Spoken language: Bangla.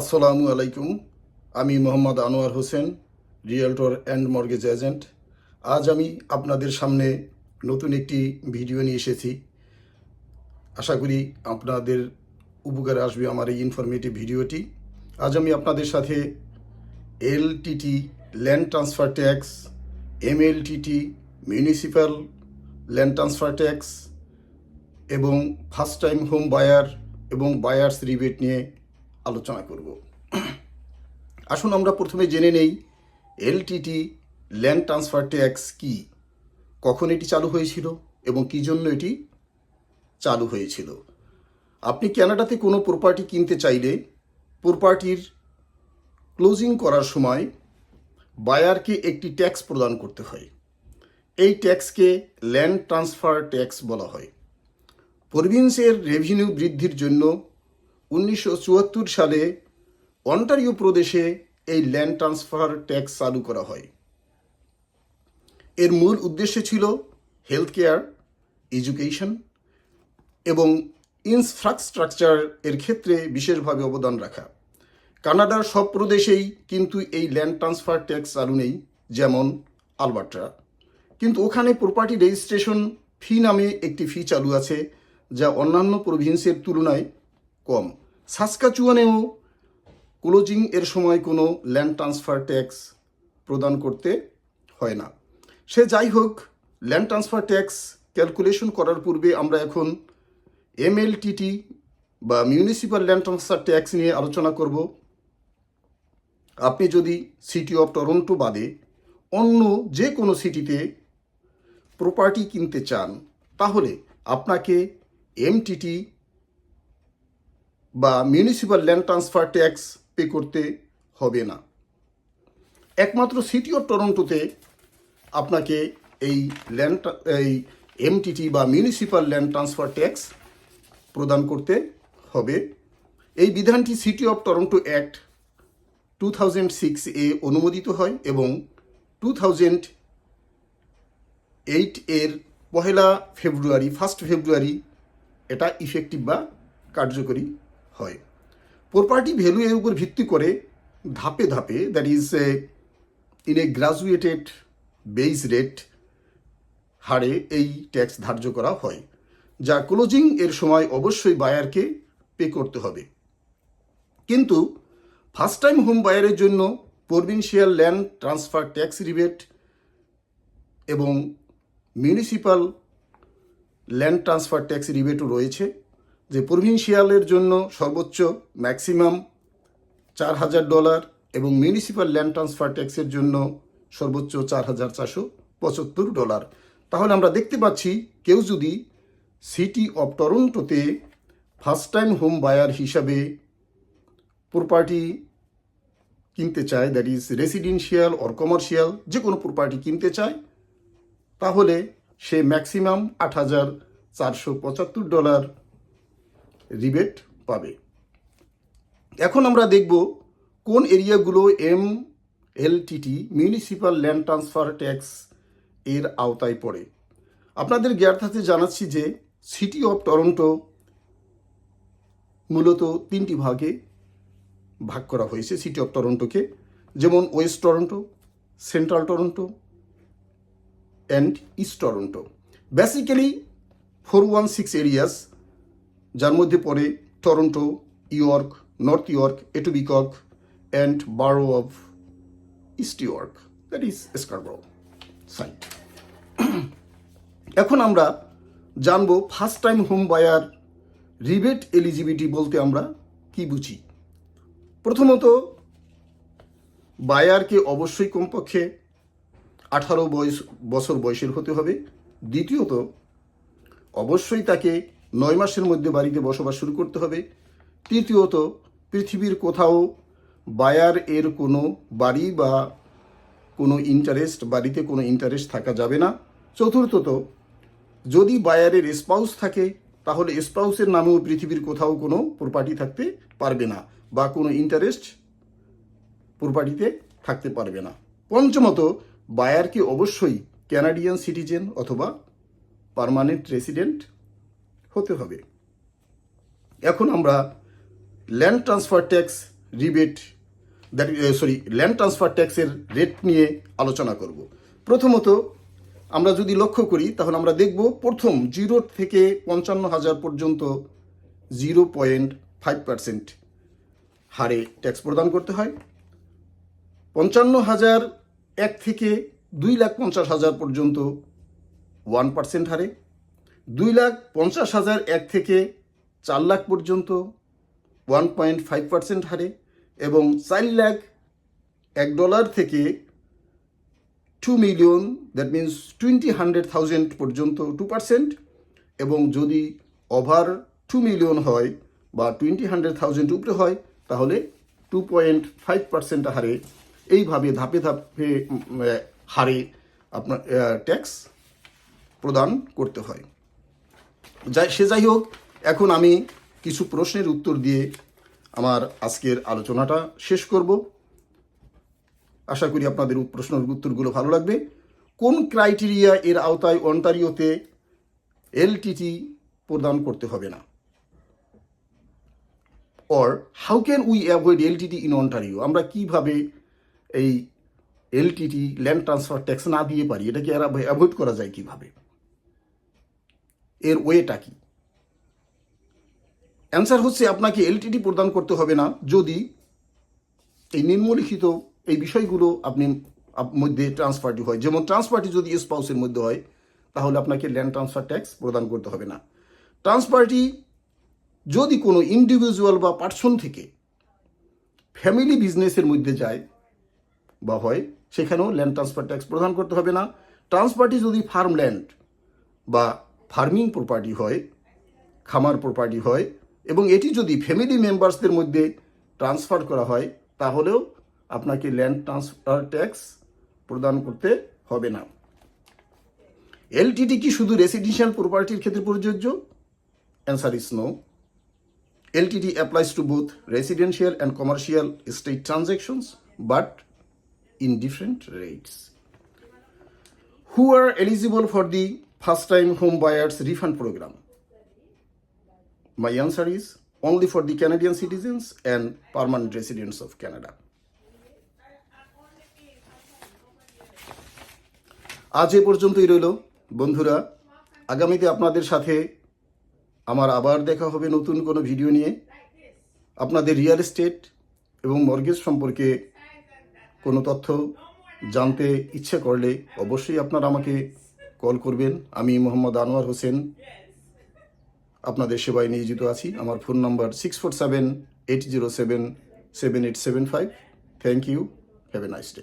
আসসালামু আলাইকুম। আমি Mohammad Anwar Hossain, realtor and mortgage agent. আজ আমি আপনাদের সামনে নতুন একটি ভিডিও নিয়ে এসেছি। আশা করি আপনাদের উপকারে আসবে আমার এই ইনফরমেটিভ ভিডিওটি। আজ আমি আপনাদের সাথে LTT land transfer tax, MLTT municipal land transfer tax এবং ফার্স্ট টাইম হোম বায়ার এবং বায়ার্স রিবেট নিয়ে আলোচনা করব। আসুন আমরা প্রথমে জেনে নেই এলটিটি ল্যান্ড ট্রান্সফার ট্যাক্স কি, কখন এটি চালু হয়েছিল এবং কী জন্য এটি চালু হয়েছিল। আপনি কানাডাতে কোনো প্রপার্টি কিনতে চাইলে প্রপার্টির ক্লোজিং করার সময় বায়ারকে একটি ট্যাক্স প্রদান করতে হয়। এই ট্যাক্সকে ল্যান্ড ট্রান্সফার ট্যাক্স বলা হয়। প্রভিন্সের রেভিনিউ বৃদ্ধির জন্য 1974 সালে অন্টারিও প্রদেশে এই ল্যান্ড ট্রান্সফার ট্যাক্স চালু করা হয়। এর মূল উদ্দেশ্য ছিল হেলথ কেয়ার, এডুকেশন এবং ইনফ্রাস্ট্রাকচার এর ক্ষেত্রে বিশেষভাবে অবদান রাখা। কানাডার সব প্রদেশেই কিন্তু এই ল্যান্ড ট্রান্সফার ট্যাক্স চালু নেই, যেমন আলবার্টা। কিন্তু ওখানে প্রপার্টি রেজিস্ট্রেশন ফি নামে একটি ফি চালু আছে, যা অন্যান্য প্রভিন্সের তুলনায় কম। সাসকাচুয়ানেও ক্লোজিং এর সময় কোনো ল্যান্ড ট্রান্সফার ট্যাক্স প্রদান করতে হয় না। সে যাই হোক, ল্যান্ড ট্রান্সফার ট্যাক্স ক্যালকুলেশন করার পূর্বে আমরা এখন এমএলটিটি বা মিউনিসিপ্যাল ল্যান্ড ট্রান্সফার ট্যাক্স নিয়ে আলোচনা করব। আপনি যদি সিটি অফ টরন্টো বাদে অন্য যে কোনো সিটিতে প্রপার্টি কিনতে চান, তাহলে আপনাকে এমটিটি বা municipal land transfer tax pay করতে হবে না। একমাত্র সিটি অফ টরন্টোতে আপনাকে এই এমটিটি বা মিউনিসিপ্যাল ল্যান্ড ট্রান্সফার ট্যাক্স প্রদান করতে হবে। এই বিধানটি সিটি অফ টরন্টো অ্যাক্ট 2006 এ অনুমোদিত হয় এবং 2008 এর 1 ফেব্রুয়ারি এটা ইফেক্টিভ বা কার্যকরী হয়। প্রপার্টি ভ্যালু এর উপর ভিত্তি করে ধাপে ধাপে, that is in a graduated base rate হারে এই ট্যাক্স ধার্য করা হয়, যা ক্লোজিং এর সময় অবশ্যই বায়ারকে পে করতে হবে। কিন্তু ফার্স্ট টাইম হোম বায়ারের জন্য provincial land transfer tax rebate এবং মিউনিসিপ্যাল ল্যান্ড ট্রান্সফার ট্যাক্স রিবেটও রয়েছে। যে প্রভিন্সিয়ালের জন্য সর্বোচ্চ ম্যাক্সিমাম $4,000 এবং মিউনিসিপ্যাল ল্যান্ড ট্রান্সফার ট্যাক্সের জন্য সর্বোচ্চ $4,475। তাহলে আমরা দেখতে পাচ্ছি, কেউ যদি সিটি অফ টরন্টোতে ফার্স্ট টাইম হোম বায়ার হিসাবে প্রপার্টি কিনতে চায়, that is residential or commercial, যে কোনো প্রপার্টি কিনতে চায়, তাহলে সে ম্যাক্সিমাম $8,475 রিবেট পাবে। এখন আমরা দেখব কোন এরিয়াগুলো এমএলটিটি মিউনিসিপ্যাল ল্যান্ড ট্রান্সফার ট্যাক্স এর আওতায় পড়ে। আপনাদের জ্ঞাতার্থে জানাচ্ছি যে সিটি অফ টরন্টো মূলত 3টি ভাগে ভাগ করা হয়েছে সিটি অফ টরন্টোকে, যেমন west Toronto, central Toronto and east Toronto. Basically 416 areas, যার মধ্যে পড়ে Toronto, York, North York, Etobicoke and borough of East York, that is Scarborough site. এখন আমরা জানব first time home buyer rebate eligibility বলতে আমরা কি বুঝি। প্রথমত, বায়ারকে অবশ্যই কমপক্ষে 18 বছর বয়সের হতে হবে। দ্বিতীয়ত, অবশ্যই তাকে 9 মাসের মধ্যে বাড়িতে বসবাস শুরু করতে হবে। তৃতীয়ত, পৃথিবীর কোথাও বায়ার এর কোনো বাড়ি বা বাড়িতে কোনো ইন্টারেস্ট থাকা যাবে না। চতুর্থত, যদি বায়ারের স্পাউস থাকে, তাহলে স্পাউসের নামেও পৃথিবীর কোথাও কোনো প্রপার্টি থাকতে পারবে না বা কোনো ইন্টারেস্ট প্রপার্টিতে থাকতে পারবে না। পঞ্চমত, বায়ারকে অবশ্যই ক্যানাডিয়ান সিটিজেন অথবা পার্মানেন্ট রেসিডেন্ট হতে হবে। এখন আমরা land transfer tax rebate land transfer ট্যাক্সের রেট নিয়ে আলোচনা করব। প্রথমত আমরা যদি লক্ষ্য করি তাহলে আমরা দেখব প্রথম 0 থেকে 55,000 পর্যন্ত 0.5% হারে ট্যাক্স প্রদান করতে হয়। 55,001 থেকে 2,50,000 পর্যন্ত 1% হারে, 2,50,001 থেকে 4 লাখ পর্যন্ত 1.5% হারে এবং 4,01,000 থেকে 2 মিলিয়ন দ্যাট মিনস 100,000 পর্যন্ত 2% এবং যদি ওভার 2 মিলিয়ন হয় বা 100,000 উপরে হয় তাহলে 2.5% হারে, এইভাবে ধাপে ধাপে হারে আপনার ট্যাক্স প্রদান করতে হয়। যাই হোক, এখন আমি কিছু প্রশ্নের উত্তর দিয়ে আমার আজকের আলোচনাটা শেষ করব। আশা করি আপনাদের প্রশ্নের উত্তরগুলো ভালো লাগবে। কোন ক্রাইটেরিয়া এর আওতায় অন্টারিওতে এলটিটি প্রদান করতে হবে না? Or how can we avoid LTT in Ontario? আমরা কিভাবে এই এলটিটি ল্যান্ড ট্রান্সফার ট্যাক্স না দিয়ে পারি, এটাকে অ্যাভয়েড করা যায় কিভাবে? এর ওয়েটা কি? অ্যান্সার হচ্ছে আপনাকে এলটিটি প্রদান করতে হবে না যদি এই নিম্নলিখিত এই বিষয়গুলো আপনি মধ্যে ট্রান্সফারটি হয়। যেমন ট্রান্সফারটি যদি স্পাউসের মধ্যে হয় তাহলে আপনাকে ল্যান্ড ট্রান্সফার ট্যাক্স প্রদান করতে হবে না। ট্রান্সফারটি যদি কোনো ইন্ডিভিজুয়াল বা পার্সন থেকে ফ্যামিলি বিজনেসের মধ্যে যায় বা হয় সেখানেও ল্যান্ড ট্রান্সফার ট্যাক্স প্রদান করতে হবে না। ট্রান্সফারটি যদি ফার্মল্যান্ড বা ফার্মিং প্রপার্টি হয়, খামার প্রপার্টি হয় এবং এটি যদি ফ্যামিলি মেম্বার্সদের মধ্যে ট্রান্সফার করা হয় তাহলেও আপনাকে ল্যান্ড ট্রান্সফার ট্যাক্স প্রদান করতে হবে না। এলটিটি কি শুধু রেসিডেন্সিয়াল প্রপার্টির ক্ষেত্রে প্রযোজ্য? Answer is no. LTT applies to both residential and commercial estate transactions, but in different rates. Who are eligible for the first-time home buyers refund program? My answer is only for the Canadian citizens and permanent residents of Canada. আজ এ পর্যন্তই রইল বন্ধুরা। আগামীতে আপনাদের সাথে আমার আবার দেখা হবে নতুন কোনো ভিডিও নিয়ে। আপনাদের রিয়েল এস্টেট এবং মর্গেজ সম্পর্কে কোনো তথ্য জানতে ইচ্ছে করলে অবশ্যই আপনারা আমাকে কল করবেন। আমি মোহাম্মদ আনোয়ার হোসেন আপনাদের সেবায় নিয়োজিত আছি। আমার phone number 647-807-7875। Thank you. Have a nice day.